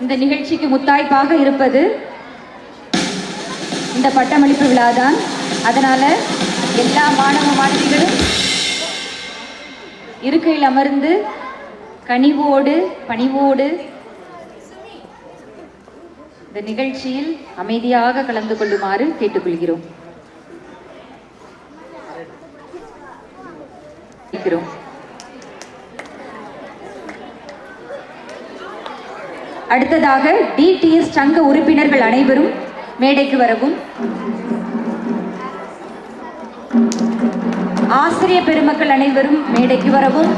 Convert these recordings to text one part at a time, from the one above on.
இந்த நிகழ்ச்சிக்கு முத்தாய்ப்பாக இருப்பது இந்த பட்டமளிப்பு விழாதான். அதனால எல்லா மாணவ மாணவிகளும் இருக்கையில் அமர்ந்து கனிவோடு பணிவோடு இந்த நிகழ்ச்சியில் அமைதியாக கலந்து கொள்ளுமாறு கேட்டுக்கொள்கிறோம். அடுத்ததாக டிடிஎஸ் சங்க உறுப்பினர்கள் அனைவரும் மேடைக்கு வரவும், ஆசிரியர் பெருமக்கள் அனைவரும் மேடைக்கு வரவும்,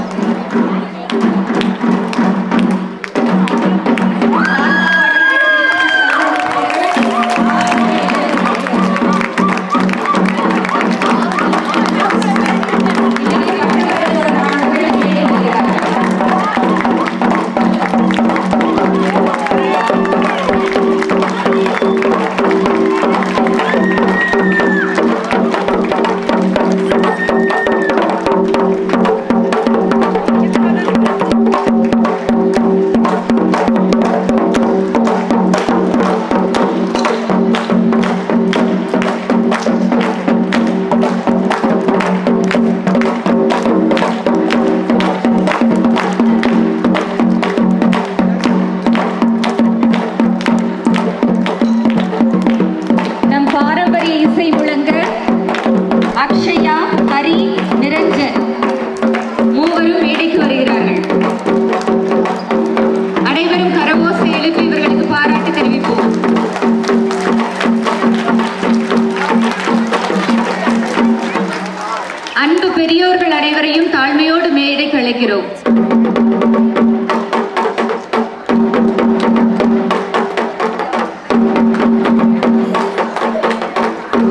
பெரியோர்கள் அனைவரையும் தாழ்மையோடு மேடைக்கு அழைக்கிறோம்.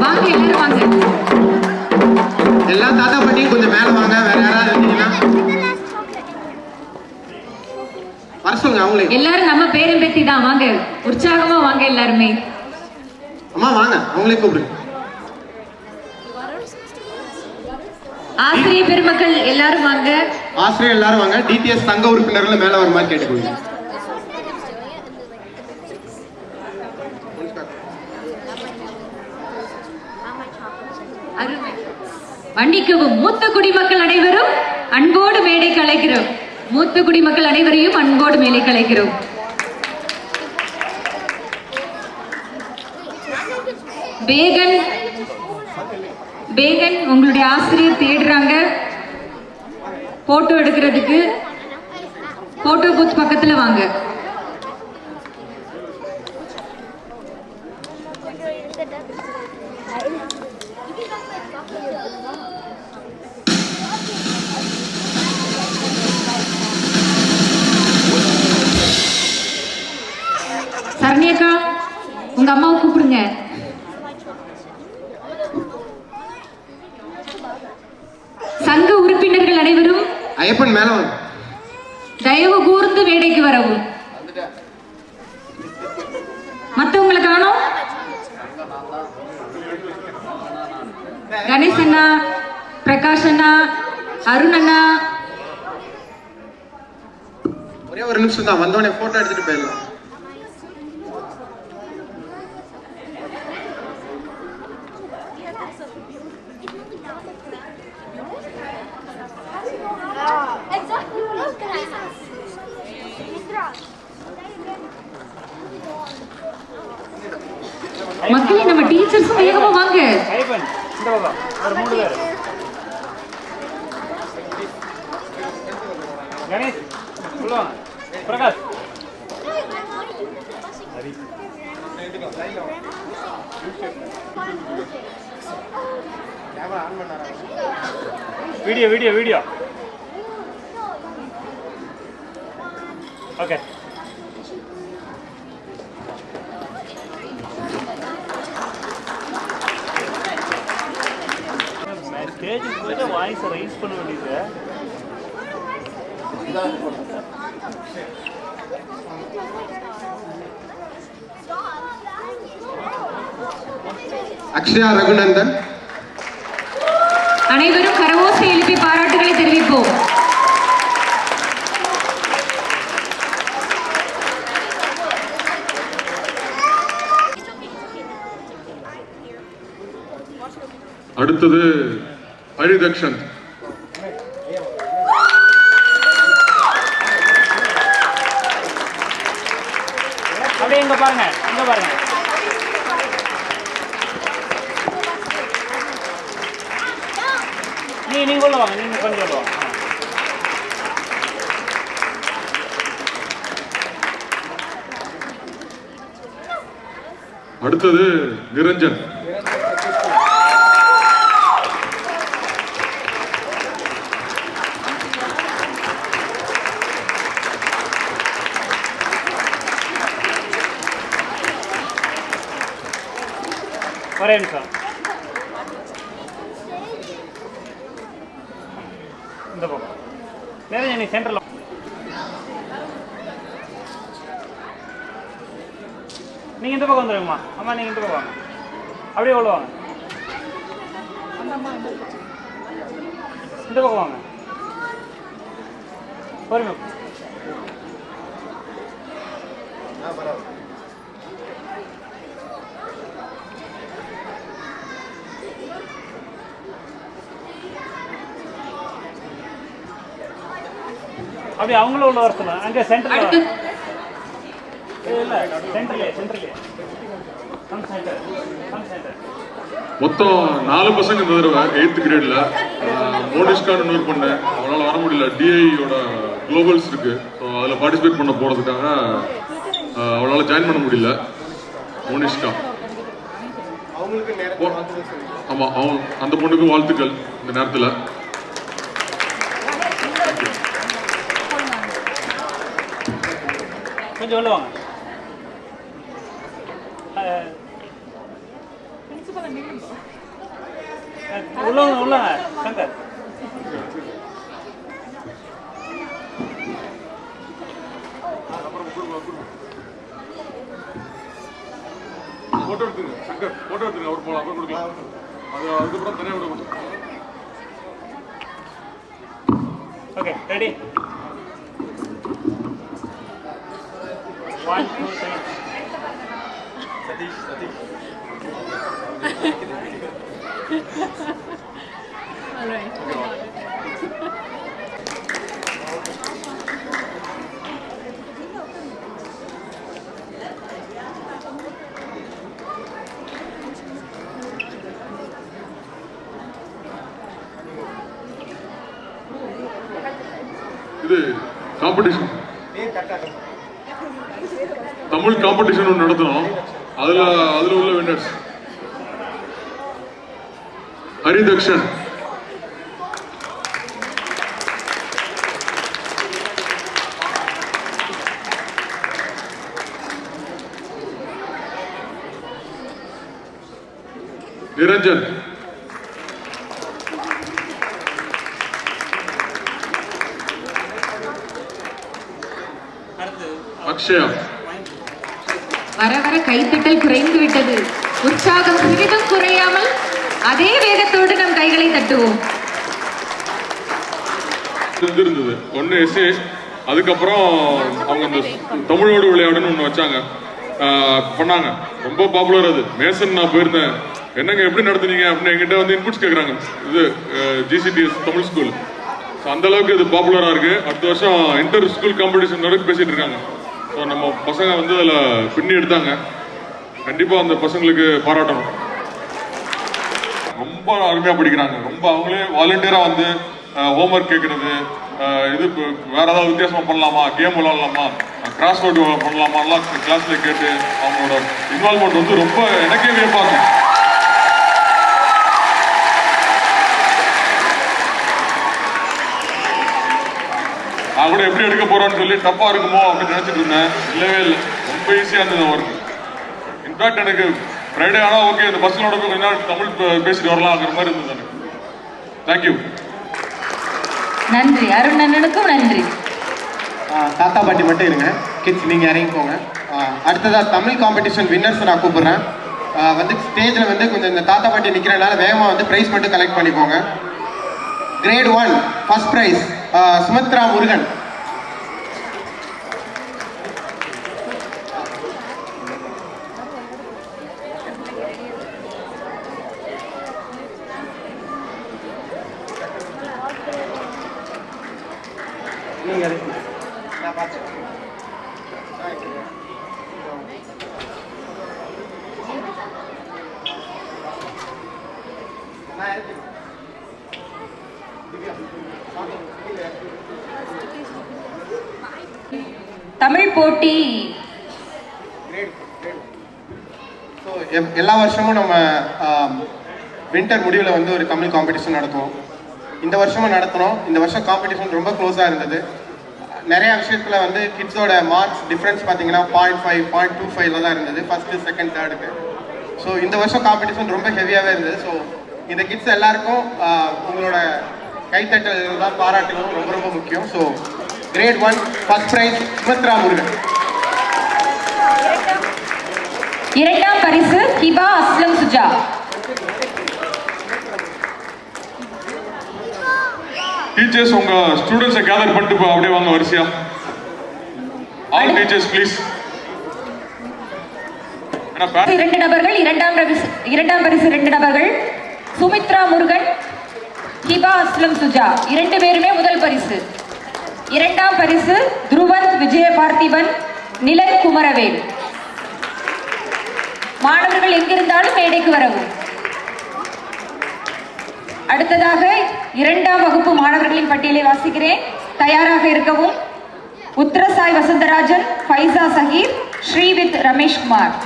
வாங்க, எல்லாரும் வாங்க. எல்லா தாத்தா பாட்டியும் கொஞ்சம் மேல வாங்க. வேற யாராவது இருந்தீங்கன்னா வர சொல்லுங்க. அவங்களே எல்லாரும் நம்ம பேரும் பேத்தி தான். வாங்க, உற்சாகமா வாங்க எல்லாருமே. அம்மா வாங்க, அவங்களே கூப்பிடுங்க. ஆசிரியர் பெருமக்கள் எல்லாரும் வாங்க. ஆசிரியர் எல்லாரும் வாங்க. டிடிஎஸ் சங்க உறுப்பினர்கள் மேல வர மாதிரி கேட்டுக்கொள்ளுங்க. மன்னிக்கவும், மூத்த குடிமக்கள் அனைவரும் அன்போடு மேடைக்கு அழைக்கிறோம். மூத்த குடிமக்கள் அனைவரையும் அன்போடு மேடைக்கு அழைக்கிறோம். பேகன் உங்களுடைய ஆசிரியர் தேடுறாங்க போட்டோ எடுக்கிறதுக்கு. போட்டோ பூத் பக்கத்துல வாங்க. சரண்யக்கா, உங்க அம்மாவை கூப்பிடுங்க. சங்க உறுப்பினர்கள் அனைவரும் ஐயப்பன் மேல வாங்க. தயவு கூர்ந்து மேடைக்கு வரவும். மத்தவங்களை காணோம். கணேஷ் அண்ணா, பிரகாஷ் அண்ணா, அருண் அண்ணா. ஒரே ஒரு நிமிஷம் தான், வந்தவனே போட்டோ எடுத்துட்டு போயிடலாம். மக்களே, நம்ம டீச்சர்ஸ் வேகமா வாங்க. Ganesh, Prakash, video okay. ஸ்டேஜுக்கு போயிட்டு வாய்ஸை ரைஸ் பண்ண வேண்டியது. அக்ஷயா ரகுநந்தன். அனைவரும் கரவோசை எழுப்பி பாராட்டுகளை தெரிவிப்போம். அடுத்தது ஹரிதக்ஷன். அப்படியே இங்க பாருங்க, இங்க பாருங்க. நீங்க உள்ள வாங்க, நீங்க கொஞ்சம் உள்ள வாங்க. அடுத்தது நிரஞ்சன். ஒரே நிமிஷம். இந்த பக்கம் நிரஞ்சன், நீ சென்டர்ல நீங்க இந்த பக்கம் வந்துருங்கம்மா. அம்மா நீங்க இந்த பக்கம் வாங்க, அப்படியே உள்ள வாங்க. இந்த பக்கம் வாங்க, பொறுமை. அப்படியே அவங்களும் உள்ள வர சொல்லுங்க. அங்கே சென்டர்ல மொத்தம் 4 பசங்க இந்த தடவை 8th கிரேட்ல. மோனிஷ்கான்னு இன்னொரு பொண்ணு, அவளால் வர முடியல. டிஐயோட குளோபல்ஸ் இருக்கு, ஸோ அதில் பார்ட்டிசிபேட் பண்ண போகிறதுக்காக அவளால் ஜாயின் பண்ண முடியல. மோனிஷ்கா, ஆமாம், அவன் அந்த பொண்ணுக்கு வாழ்த்துக்கள் இந்த நேரத்தில். கொஞ்சம் உள்ள வாங்க. உள்ள சங்கர். போட்டோ எடுத்துங்க சங்கர், போட்டோ எடுத்துங்க. அவர் போகலாம், அப்புறம் கொடுக்கலாம். அதுக்கப்புறம் தனியாக விட முடியும். Okay, ready? 1 2 3. Sathish. All right. இது காம்படிஷன், தமிழ் காம்படிஷன் ஒன்று நடத்தணும். அதுல உள்ள வின்னர்ஸ் ஹரிதக்ஷன், நிரஞ்சன், அக்ஷயா. வர வர கைத்தட்டல் குறைந்து விட்டது. உற்சாகம் சிறிதும் குறையாமல் அதே வேகத்தோடு நம் கைகளை தட்டுவோம். இருந்தது ஒன்று எஸ்ஏ, அதுக்கப்புறம் அவங்க அந்த தமிழோடு விளையாடுன்னு ஒன்று வச்சாங்க, பண்ணாங்க. ரொம்ப பாப்புலர் அது. மேசன் நான் போயிருந்தேன், என்னங்க எப்படி நடத்துனீங்க அப்படின்னு என்கிட்ட வந்து இன்புட்ஸ் கேட்குறாங்க. இது ஜிசிடிஎஸ் தமிழ் ஸ்கூல், அந்த அளவுக்கு இது பாப்புலராக இருக்கு. அடுத்த வருஷம் இன்டர் ஸ்கூல் காம்படிஷன் வரைக்கும் பேசிட்டு இருக்காங்க. ஸோ நம்ம பசங்க வந்து அதில் பின்னி எடுத்தாங்க. கண்டிப்பாக அந்த பசங்களுக்கு பாராட்டணும். ரொம்ப அருமையாக படிக்கிறாங்க. ரொம்ப அவங்களே வாலண்டியராக வந்து ஹோம்ஒர்க் கேட்குறது, இது வேற ஏதாவது வித்தியாசமாக பண்ணலாமா, கேம் விளாடலாமா, கிராஸ் வேர்டு பண்ணலாமான்லாம் கிளாஸில் கேட்டு அவங்களோட இன்வால்மெண்ட் வந்து ரொம்ப எனக்கே வியப்பாங்க. நான் கூட எப்படி எடுக்க போறோன்னு சொல்லி டப்பா இருக்குமோ அப்படின்னு நினைச்சிட்டு இருந்தேன். இல்லவே இல்லை, ரொம்ப ஈஸியாக இருந்தது ஒர்க். இன்ஃபேக்ட் எனக்கு ஃப்ரைடே ஆனால் ஓகே, இந்த பஸ்ஸிலோட போய் கொஞ்ச நாள் தமிழ் பேசிட்டு வரலாம்ங்கிற மாதிரி இருந்தது எனக்கு. தேங்க்யூ. நன்றி, அருணனுக்கும் நன்றி. தாத்தா பாட்டி மட்டும் இருங்க, கிட்ஸ் நீங்கள் இறங்கி போங்க. அடுத்ததாக தமிழ் காம்படிஷன் வின்னர்ஸ் நான் கூப்பிட்றேன். வந்து ஸ்டேஜில் வந்து கொஞ்சம் இந்த தாத்தா பாட்டி நிற்கிறனால வேகமாக வந்து ப்ரைஸ் மட்டும் கலெக்ட் பண்ணிக்கோங்க. Great 1 first prize Sumithra Murugan. Tamil போட்டி எல்லா வருஷமும் நம்ம வின்டர் முடிவில் வந்து ஒரு தமிழ் காம்படிஷன் நடத்துவோம். இந்த வருஷமும் நடத்தினோம். இந்த வருஷம் காம்படிஷன் ரொம்ப க்ளோஸாக இருந்தது. நிறையா விஷயத்தில் வந்து கிட்ஸோட மார்க்ஸ் டிஃப்ரென்ஸ் பார்த்தீங்கன்னா 0.5 0.25 தான் இருந்தது ஃபஸ்ட்டு செகண்ட் தேர்டுக்கு. ஸோ இந்த வருஷம் காம்படிஷன் ரொம்ப ஹெவியாகவே இருந்தது. ஸோ இந்த கிட்ஸ் எல்லாருக்கும் உங்களோட கைத்தட்டல் தான் பாராட்டுகளும் ரொம்ப ரொம்ப முக்கியம். So great 1 first prize Sumithra Murugan. இரண்டாம் பரிசு ஹிபா அஸ்லம் சுஜா. டீச்சர்ஸ் உங்க ஸ்டூடண்ட்ஸை கேதர் பண்ணிட்டு அப்படியே வாங்க வரிசையா. All teachers please. இரண்டு நபர்கள் இரண்டாம் பரிசு 2 நபர்கள் சுமித்ரா முருகன், ஹிபா அஸ்லம் சுஜா 2 பேருமே முதல் பரிசு. இரண்டாம் பரிசு துருவந்த் விஜய பார்த்திபன், நிலன் குமரவேல். மாணவர்கள் எங்கிருந்தாலும் மேடைக்கு வரவும். அடுத்ததாக 2ஆம் வகுப்பு மாணவர்களின் பட்டியலை வாசிக்கிறேன். தயாராக இருக்கவும். உத்தரசாய் வசந்தராஜன், ஃபைசா சஹீர், ஸ்ரீவித் ரமேஷ்குமார்.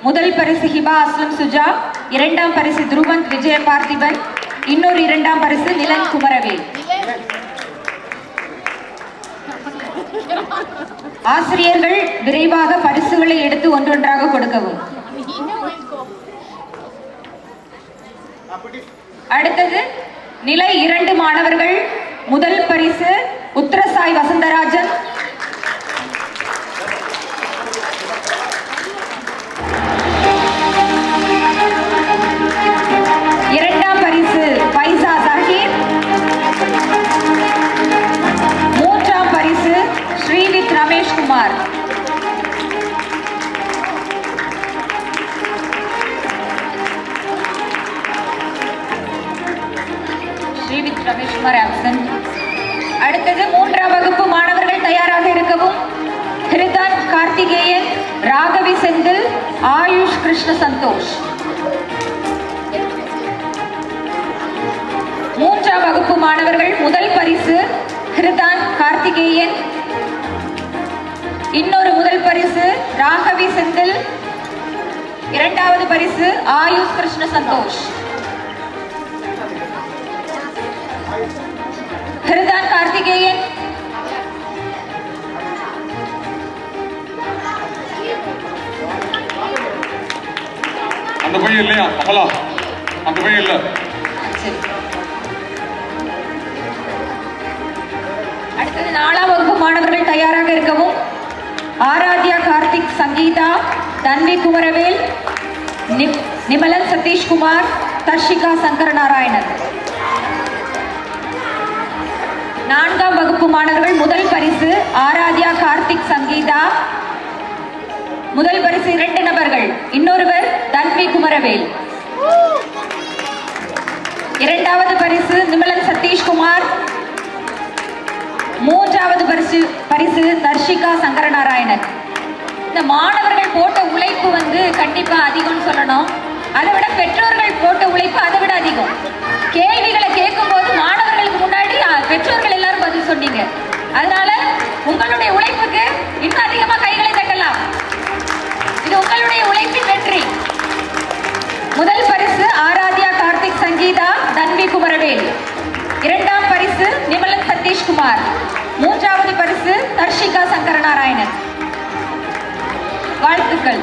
முதல் பரிசு ஹிபா அஸ்லம் சுஜா, 2ஆம் பரிசு துருவந்த் விஜய பார்த்திபன், இன்னொரு 2ஆம் பரிசு நிலன் குமரவேல். ஆசிரியர்கள் விரைவாக பரிசுகளை எடுத்து ஒன்றொன்றாக கொடுக்கவும். அடுத்தது நிலை 2 மாணவர்கள். முதல் பரிசு உத்தரசாய் வசந்தராஜன், இரண்டாம் பரிசு ஃபைசா சஹீர், 3ஆம் பரிசு ஸ்ரீவித் ரமேஷ்குமார். ஸ்ரீவித் ரமேஷ்குமார் ஆப்சென்ட். அடுத்தது 3ஆம் வகுப்பு மாணவர்கள் தயாராக இருக்கவும். ஹிருதான் கார்த்திகேயன், ராகவி செந்தில், ஆயுஷ் கிருஷ்ண சந்தோஷ். 3ஆம் வகுப்பு மாணவர்கள் முதல் பரிசு ஹிருதான் கார்த்திகேயன், இன்னொரு முதல் பரிசு ராகவி செந்தில், 2வது பரிசு ஆயுஷ் கிருஷ்ண சந்தோஷ். ஹிருதான் கார்த்திகேயன், அந்த பையன் இல்லையா அமலா? அந்த பையன் இல்ல. அடுத்தது 4ஆம் வகுப்பு மாணவர்கள் தயாராக இருக்கவும். ஆராத்யா கார்த்திக் சங்கீதா, தன்வி குமரவேல், நிமலன் சதீஷ்குமார், தர்ஷிகா சங்கர நாராயணன். 4ஆம் வகுப்பு மாணவர்கள் முதல் பரிசு ஆராத்யா கார்த்திக் சங்கீதா, முதல் பரிசு 2 நபர்கள், இன்னொருவர் தன்வி குமரவேல். 2வது பரிசு நிமலன் சதீஷ்குமார், 3வது பரிசு தர்ஷிகா சங்கர நாராயணன். இந்த மாணவர்கள் போட்ட உழைப்பு வந்து கண்டிப்பா அதிகம்னு சொல்லணும். அதை விட பெற்றோர்கள் போட்ட உழைப்பு அதை விட அதிகம். கேள்விகளை கேட்கும் போது மாணவர்களுக்கு முன்னாடி பெற்றோர்கள் எல்லாரும் பதில் சொன்னீங்க. அதனால உங்களுடைய உழைப்புக்கு இன்னும் அதிகமா கைகளை தட்டலாம். இது உங்களுடைய உழைப்பின் வெற்றி. முதல் பரிசு ஆராத்யா கார்த்திக் சங்கீதா, தன்வி குமரவேல். 2ஆம் பரிசு நிமலன் சதீஷ்குமார். 3வது பரிசு தர்ஷிகா சங்கர நாராயணன். வாழ்த்துக்கள்.